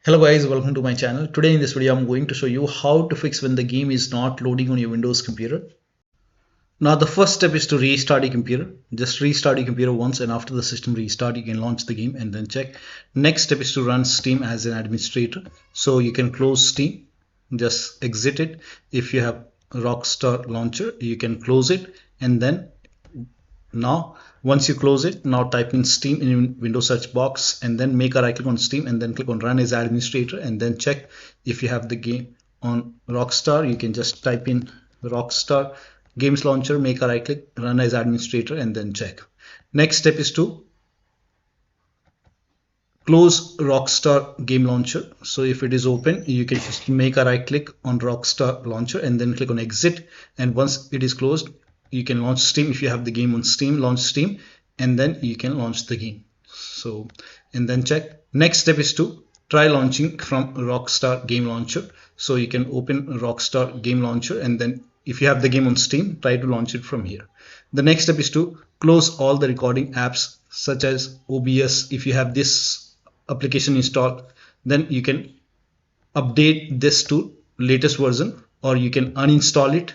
Hello guys, welcome to my channel. Today in this video I'm going to show you how to fix when the game is not loading on your Windows computer. Now the first step is to restart your computer. Just restart your computer once, and after the system restart you can launch the game and then check. Next step is to run Steam as an administrator. So you can close Steam, just exit it. If you have Rockstar Launcher you can close it, and then now once you close it, now type in Steam in Windows search box and then make a right click on Steam and then click on run as administrator and then check if you have the game on Rockstar. You can just type in Rockstar Games Launcher, make a right click, run as administrator and then check. Next step is to close Rockstar Game Launcher. So if it is open, you can just make a right click on Rockstar Launcher and then click on exit, and once it is closed you can launch Steam. If you have the game on Steam, launch Steam and then you can launch the game. So and then check. Next step is to try launching from Rockstar Game Launcher. So you can open Rockstar Game Launcher and then if you have the game on Steam, try to launch it from here. The next step is to close all the recording apps such as OBS. If you have this application installed, then you can update this to latest version, or you can uninstall it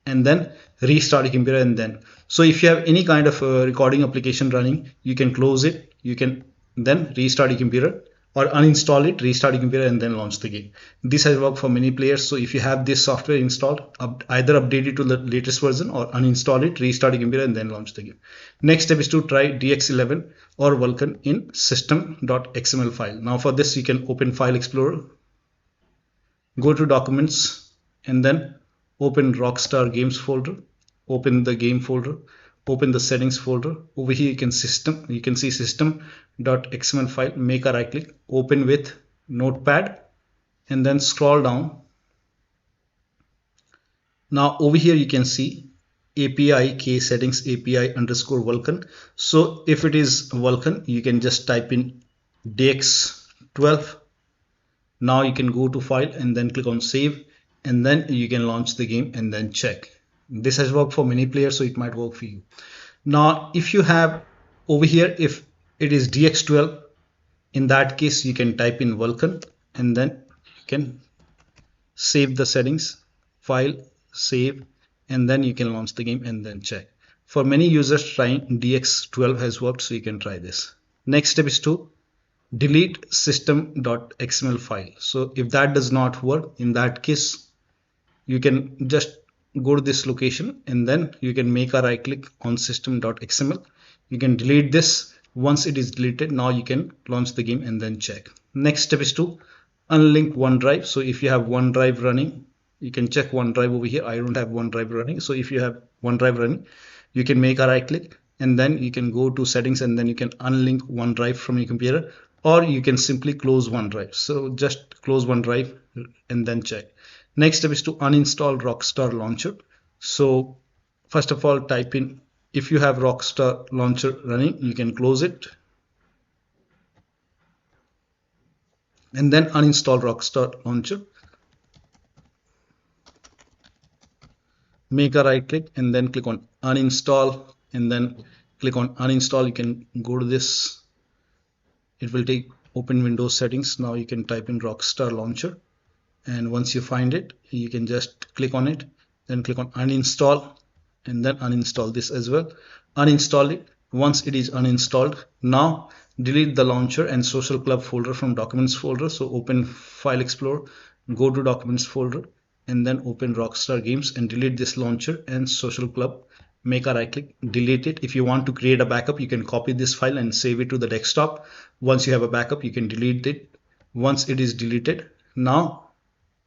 and then restart your computer. And then so if you have any kind of recording application running, you can close it, you can then restart your computer or uninstall it, restart your computer and then launch the game. This has worked for many players. So if you have this software installed, either update it to the latest version or uninstall it, restart your computer and then launch the game. Next step is to try DX11 or Vulkan in system.xml file. Now for this you can open File Explorer, go to Documents and then open Rockstar Games folder, open the game folder, open the settings folder. Over here you can see system.xml file, make a right click, open with notepad and then scroll down. Now over here you can see API key settings API underscore Vulkan. So if it is Vulkan, you can just type in DX12. Now you can go to file and then click on save, and then you can launch the game and then check. This has worked for many players, so it might work for you. Now if you have over here, if it is DX12, in that case you can type in Vulkan and then you can save the settings, file, save, and then you can launch the game and then check. For many users, trying DX12 has worked, so you can try this. Next step is to delete system.xml file. So if that does not work, in that case you can just go to this location and then you can make a right click on system.xml. You can delete this. Once it is deleted, now you can launch the game and then check. Next step is to unlink OneDrive. So if you have OneDrive running, you can check OneDrive over here. I don't have OneDrive running. So if you have OneDrive running, you can make a right click and then you can go to settings and then you can unlink OneDrive from your computer, or you can simply close OneDrive. So just close OneDrive and then check. Next step is to uninstall Rockstar Launcher. So first of all, type in, if you have Rockstar Launcher running, you can close it and then uninstall Rockstar Launcher. Make a right click and then click on uninstall and then click on uninstall. You can go to this, it will take open Windows settings. Now you can type in Rockstar Launcher, and once you find it you can just click on it, then click on uninstall and then uninstall this as well. Uninstall it. Once it is uninstalled, now delete the launcher and social club folder from documents folder. So open File Explorer, go to documents folder and then open Rockstar Games and delete this launcher and social club. Make a right click, delete it. If you want to create a backup, you can copy this file and save it to the desktop. Once you have a backup, you can delete it. Once it is deleted, now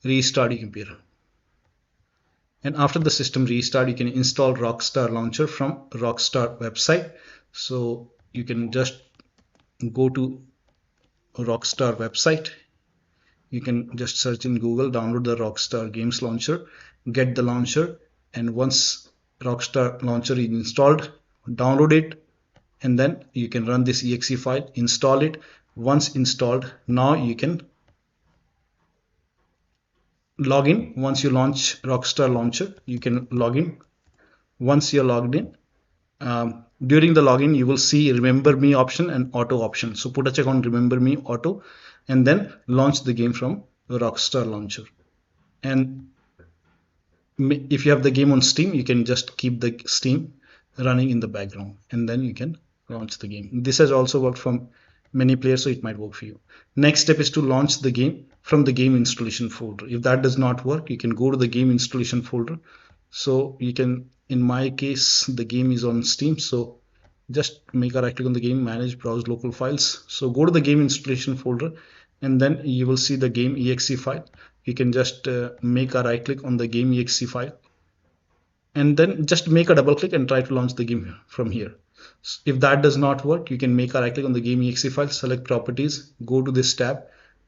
restart your computer, and after the system restart you can install Rockstar Launcher from Rockstar website. So you can just go to Rockstar website, you can just search in Google, download the Rockstar Games Launcher, get the launcher, and once Rockstar Launcher is installed, download it and then you can run this exe file, install it. Once installed, now you can log in. Once you launch Rockstar Launcher, you can log in. Once you're logged in, during the login you will see remember me option and auto option. So put a check on remember me auto, and then launch the game from Rockstar Launcher. And if you have the game on Steam, you can just keep the Steam running in the background, and then you can launch the game. This has also worked from many players, so it might work for you. Next step is to launch the game from the game installation folder. If that does not work, you can go to the game installation folder. So you can, in my case, the game is on Steam, so just make a right click on the game, manage, browse local files. So go to the game installation folder, and then you will see the game exe file. You can just make a right click on the game exe file, and then just make a double click and try to launch the game from here. If that does not work, you can make a right click on the game exe file, select properties, go to this tab,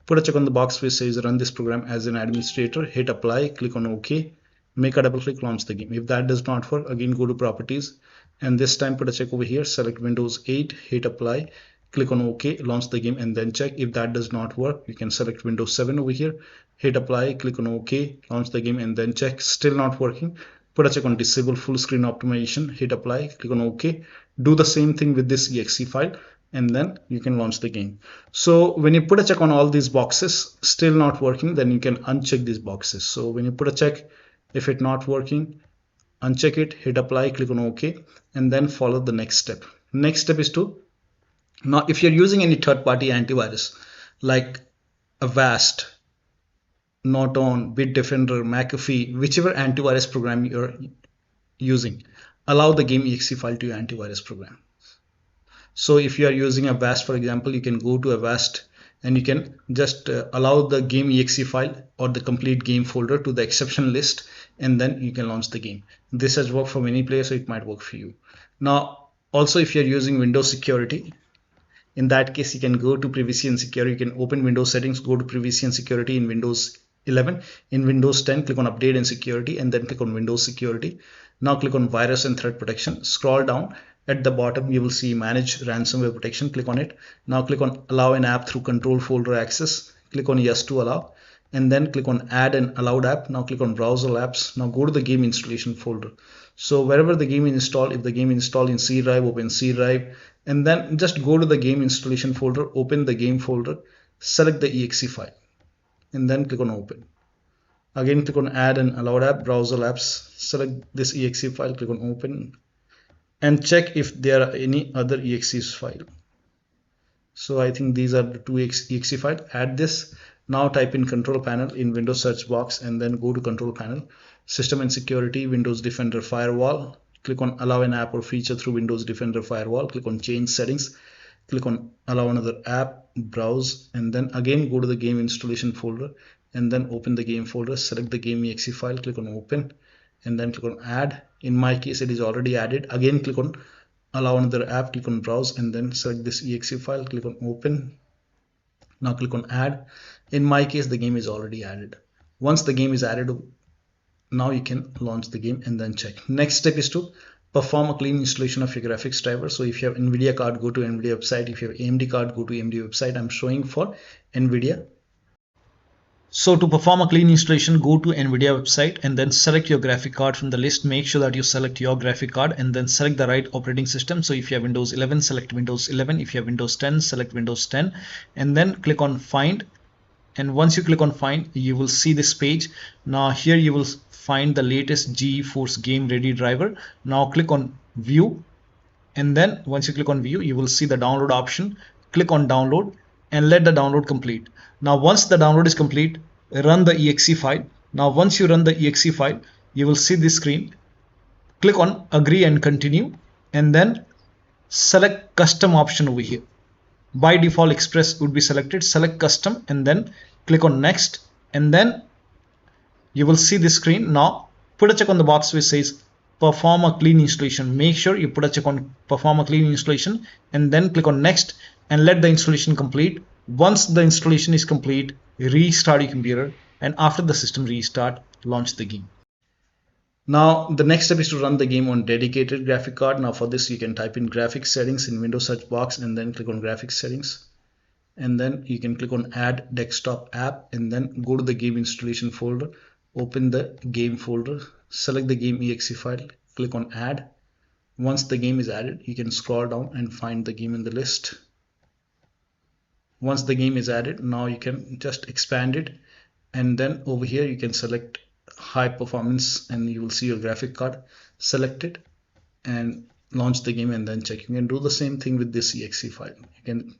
put a check on the box which says run this program as an administrator, hit apply, click on OK, make a double click, launch the game. If that does not work, again go to properties, and this time put a check over here, select Windows 8, hit apply, click on OK, launch the game, and then check. If that does not work, you can select Windows 7 over here, hit apply, click on OK, launch the game, and then check. Still not working, put a check on disable full screen optimization, hit apply, click on OK. Do the same thing with this exe file, and then you can launch the game. So when you put a check on all these boxes, still not working, then you can uncheck these boxes. So when you put a check, if it's not working, uncheck it, hit apply, click on OK, and then follow the next step. Next step is to, now if you're using any third-party antivirus like Avast, Norton, Bitdefender, McAfee, whichever antivirus program you're using, allow the game exe file to your antivirus program. So if you are using Avast, for example, you can go to Avast and you can just allow the game exe file or the complete game folder to the exception list, and then you can launch the game. This has worked for many players, so it might work for you. Now, also if you're using Windows security, in that case, you can go to privacy and security. You can open Windows settings, go to privacy and security in Windows 11. In Windows 10, click on update and security, and then click on Windows security. Now click on virus and threat protection. Scroll down. At the bottom, you will see manage ransomware protection. Click on it. Now click on allow an app through control folder access. Click on yes to allow, and then click on add an allowed app. Now click on browser apps. Now go to the game installation folder. So wherever the game is installed, if the game is installed in C drive, open C drive, and then just go to the game installation folder, open the game folder, select the exe file, and then click on open. Again, click on add an allowed app, browser apps, select this exe file, click on open, and check if there are any other exe file. So I think these are the two exe files. Add this. Now type in control panel in Windows search box, and then go to control panel, system and security, Windows Defender firewall. Click on allow an app or feature through Windows Defender firewall. Click on change settings. Click on allow another app, browse, and then again go to the game installation folder, and then open the game folder, select the game exe file, click on open, and then click on add. In my case, it is already added. Again, click on allow another app, click on browse, and then select this exe file, click on open. Now click on add. In my case, the game is already added. Once the game is added, now you can launch the game and then check. Next step is to perform a clean installation of your graphics driver. So if you have NVIDIA card, go to NVIDIA website. If you have AMD card, go to AMD website. I'm showing for NVIDIA. So to perform a clean installation, go to NVIDIA website and then select your graphic card from the list. Make sure that you select your graphic card and then select the right operating system. So if you have Windows 11, select Windows 11. If you have Windows 10, select Windows 10, and then click on find. And once you click on find, you will see this page. Now here you will find the latest GeForce Game Ready driver. Now click on view, and then once you click on view, you will see the download option. Click on download and let the download complete. Now once the download is complete, run the exe file. Now once you run the exe file, you will see this screen. Click on agree and continue, and then select custom option over here. By default Express would be selected. Select custom and then click on next, and then you will see this screen. Now put a check on the box which says perform a clean installation. Make sure you put a check on perform a clean installation, and then click on next and let the installation complete. Once the installation is complete, restart your computer, and after the system restart, launch the game. Now the next step is to run the game on dedicated graphic card. Now for this, you can type in graphics settings in Windows search box, and then click on graphics settings, and then you can click on add desktop app, and then go to the game installation folder, open the game folder, select the game exe file, click on add. Once the game is added, you can scroll down and find the game in the list. Once the game is added, now you can just expand it, and then over here you can select high performance and you will see your graphic card. Select it and launch the game and then check. You can do the same thing with this exe file. You can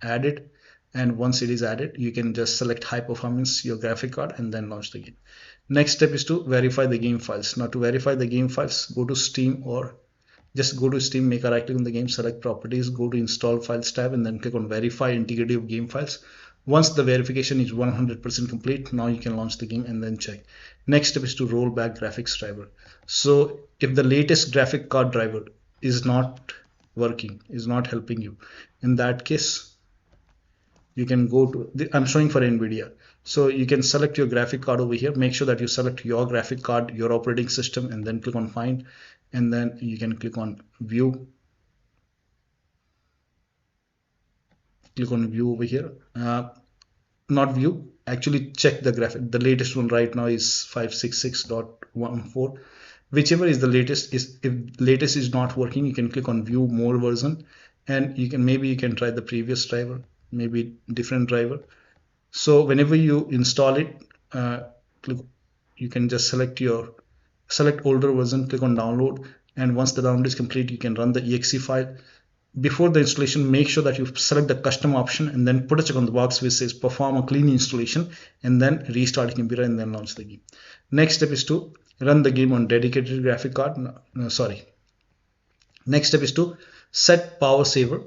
add it, and once it is added you can just select high performance, your graphic card, and then launch the game. Next step is to verify the game files. Now to verify the game files, go to Steam, or just go to Steam, make a right click on the game, select properties, go to install files tab, and then click on verify integrity of game files. Once the verification is 100% complete, now you can launch the game and then check. Next step is to roll back graphics driver. So if the latest graphic card driver is not working, is not helping you, in that case you can go to I'm showing for NVIDIA. So you can select your graphic card over here. Make sure that you select your graphic card, your operating system, and then click on find, and then you can click on view. Click on view over here. Not view, actually check the graphic. The latest one right now is 566.14. Whichever is the latest. If latest is not working, you can click on view more version, and you can try the previous driver, maybe different driver. So whenever you install it, you can just select older version, click on download, and once the download is complete, you can run the exe file. Before the installation, make sure that you select the custom option and then put a check on the box which says perform a clean installation, and then restart the computer and then launch the game. Next step is to run the game on dedicated graphic card. Next step is to set power saver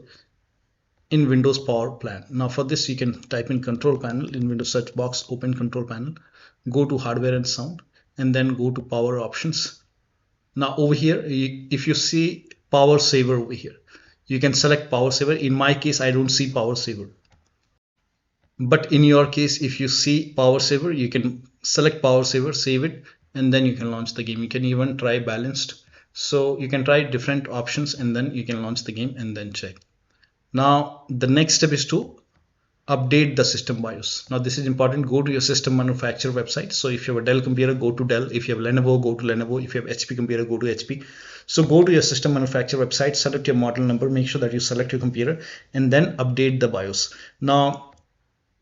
in Windows Power Plan. Now for this you can type in control panel, in Windows search box, open control panel, go to hardware and sound, and then go to power options. Now over here, if you see power saver over here, you can select power saver. In my case, I don't see power saver, but in your case, if you see power saver, you can select power saver, save it, and then you can launch the game. You can even try balanced. So you can try different options and then you can launch the game and then check. Now the next step is to update the system BIOS. Now this is important. Go to your system manufacturer website. So if you have a Dell computer, go to Dell. If you have Lenovo, go to Lenovo. If you have HP computer, go to HP. So go to your system manufacturer website, select your model number, make sure that you select your computer, and then update the BIOS. Now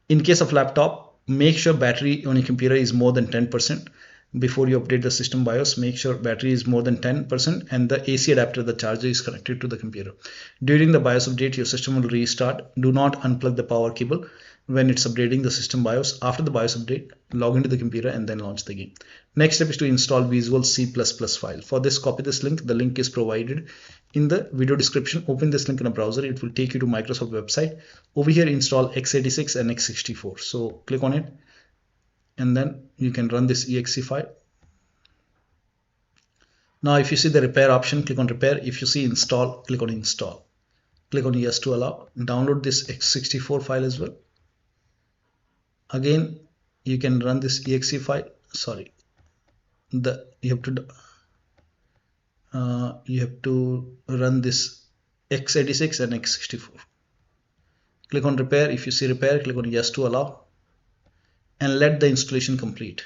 in case of laptop, make sure battery on your computer is more than 10%. Before you update the system BIOS, make sure battery is more than 10% and the AC adapter, the charger, is connected to the computer. During the BIOS update, your system will restart. Do not unplug the power cable when it's updating the system BIOS. After the BIOS update, log into the computer and then launch the game. Next step is to install Visual C++ file. For this, copy this link. The link is provided in the video description. Open this link in a browser. It will take you to Microsoft website. Over here, install x86 and x64. So click on it, and then you can run this exe file. Now if you see the repair option, click on repair. If you see install, click on install. Click on yes to allow. Download this x64 file as well. Again, you can run this exe file. Sorry, you have to run this x86 and x64. Click on repair. If you see repair, click on yes to allow, and let the installation complete.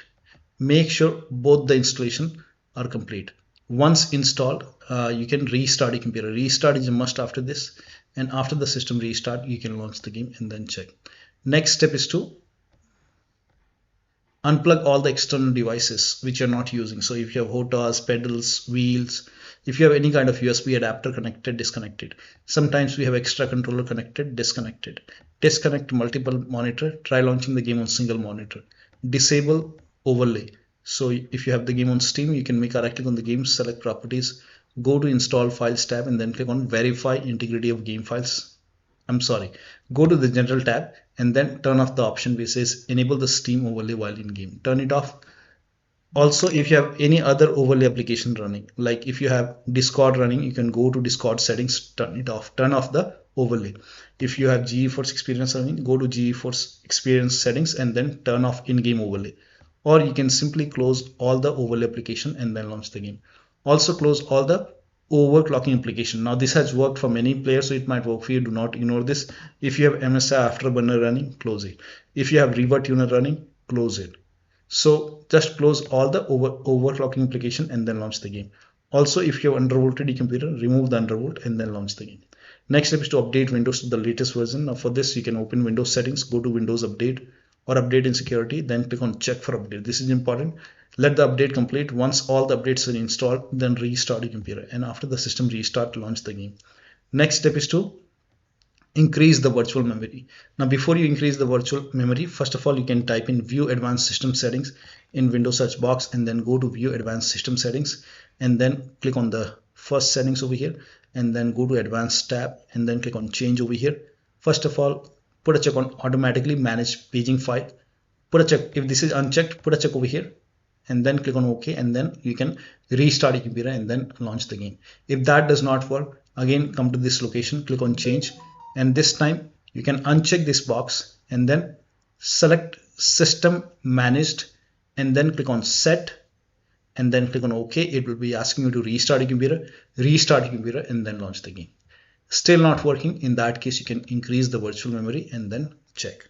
Make sure both the installation are complete. Once installed, you can restart your computer. Restart is a must after this, and after the system restart, you can launch the game and then check. Next step is to unplug all the external devices which you're not using. So if you have HOTAS, pedals, wheels, if you have any kind of USB adapter connected, disconnected. Sometimes we have extra controller connected, disconnected. Disconnect multiple monitor, try launching the game on single monitor. Disable overlay. So if you have the game on Steam, you can make a right click on the game, select properties, go to install files tab, and then click on verify integrity of game files. Go to the general tab and then turn off the option which says enable the Steam overlay while in game. Turn it off. Also, if you have any other overlay application running, like if you have Discord running, you can go to Discord settings, turn it off, turn off the overlay. If you have GeForce Experience running, go to GeForce Experience settings and then turn off in-game overlay. Or you can simply close all the overlay application and then launch the game. Also close all the overclocking application. Now this has worked for many players, so it might work for you. Do not ignore this. If you have MSI Afterburner running, close it. If you have Reverb Tuner running, close it. So just close all the overclocking application and then launch the game. Also, if you have undervolted your computer, remove the undervolt and then launch the game. Next step is to update Windows to the latest version. Now for this, you can open Windows settings, go to Windows update or update in security, then click on check for update. This is important. Let the update complete. Once all the updates are installed, then restart your computer, and after the system restart, launch the game. Next step is to increase the virtual memory. Now before you increase the virtual memory, first of all, you can type in view advanced system settings in Windows search box, and then go to view advanced system settings, and then click on the first settings over here, and then go to advanced tab, and then click on change over here. First of all, put a check on automatically manage paging file. Put a check. If this is unchecked, put a check over here, and then click on OK, and then you can restart your computer and then launch the game. If that does not work, again come to this location, click on change, and this time you can uncheck this box and then select system managed, and then click on set, and then click on OK. It will be asking you to restart your computer, and then launch the game. Still not working? In that case, you can increase the virtual memory and then check.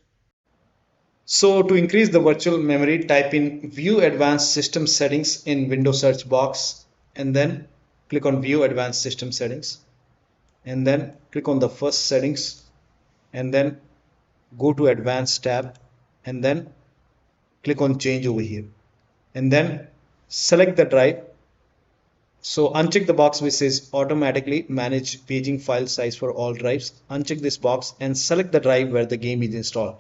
So to increase the virtual memory, type in view advanced system settings in Windows search box, and then click on view advanced system settings, and then click on the first settings, and then go to advanced tab, and then click on change over here, and then select the drive. So uncheck the box which says automatically manage paging file size for all drives. Uncheck this box and select the drive where the game is installed.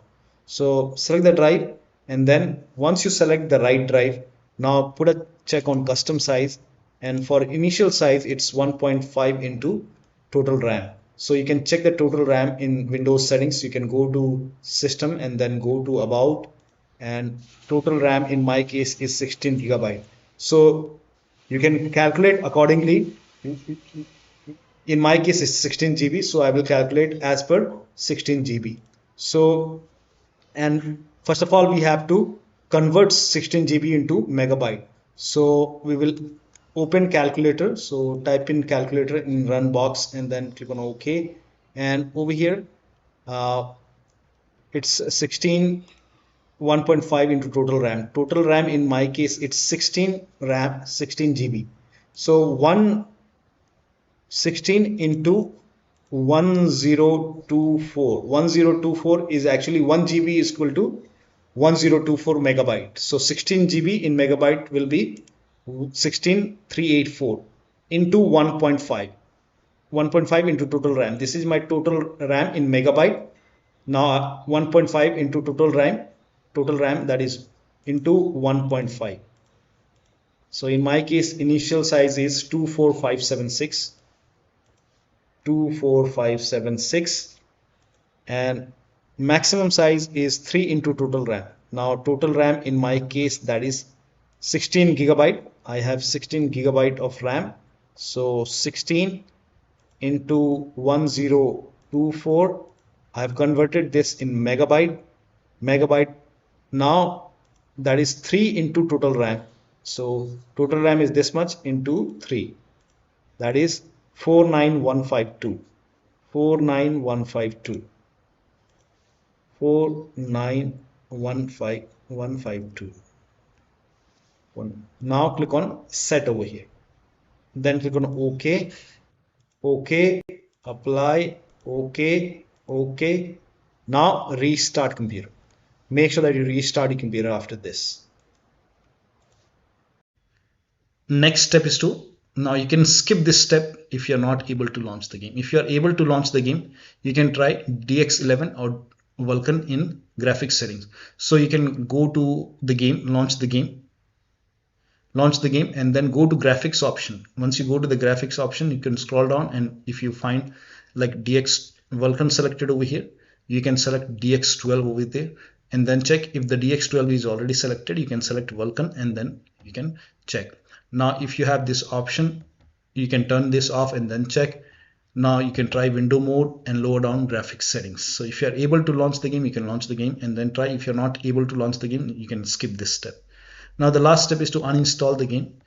So select the drive, and then once you select the right drive, now put a check on custom size, and for initial size it's 1.5 into total RAM. So you can check the total RAM in Windows settings. You can go to system and then go to about, and total RAM in my case is 16 GB. So you can calculate accordingly. In my case it's 16 GB, so I will calculate as per 16 GB. So, and first of all, we have to convert 16 GB into megabyte. So we will open calculator. So type in calculator in run box, and then click on OK. And over here, it's 1.5 into total RAM. Total RAM in my case, it's 16 GB. So 116 into 1024. 1024 is actually 1 GB is equal to 1024 megabyte. So 16 GB in megabyte will be 16384 into 1.5. 1.5 into total RAM. This is my total RAM in megabyte. Now 1.5 into total RAM, that is into 1.5. So in my case, initial size is 24576, and maximum size is 3 into total RAM. Now total RAM in my case, that is 16 GB. I have 16 GB of RAM. So 16 into 1024. I have converted this in megabyte. Now that is 3 into total RAM. So total RAM is this much into 3. That is 49152. 49152. 49152. Now click on set over here. Then click on OK. OK. Apply. OK. OK. Now restart computer. Make sure that you restart your computer after this. Next step is to, now you can skip this step if you're not able to launch the game. If you're able to launch the game, you can try DX11 or Vulkan in graphics settings. So you can go to the game, launch the game, and then go to graphics option. Once you go to the graphics option, you can scroll down, and if you find like DX Vulkan selected over here, you can select DX12 over there, and then check. If the DX12 is already selected, you can select Vulkan, and then you can check. Now if you have this option, you can turn this off and then check. Now you can try window mode and lower down graphics settings. So if you are able to launch the game, you can launch the game and then try. If you're not able to launch the game, you can skip this step. Now the last step is to uninstall the game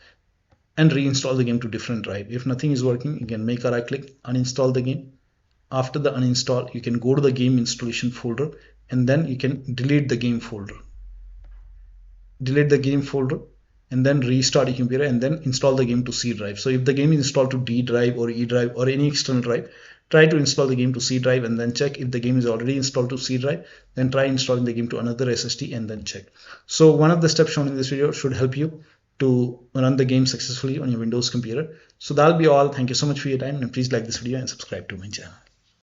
and reinstall the game to different drive. If nothing is working, you can make a right click, uninstall the game. After the uninstall, you can go to the game installation folder, and then you can delete the game folder. And then restart your computer and then install the game to C drive. So if the game is installed to D drive or E drive or any external drive, try to install the game to C drive and then check. If the game is already installed to C drive, then try installing the game to another SSD and then check. So one of the steps shown in this video should help you to run the game successfully on your Windows computer. So that'll be all. Thank you so much for your time, and please like this video and subscribe to my channel.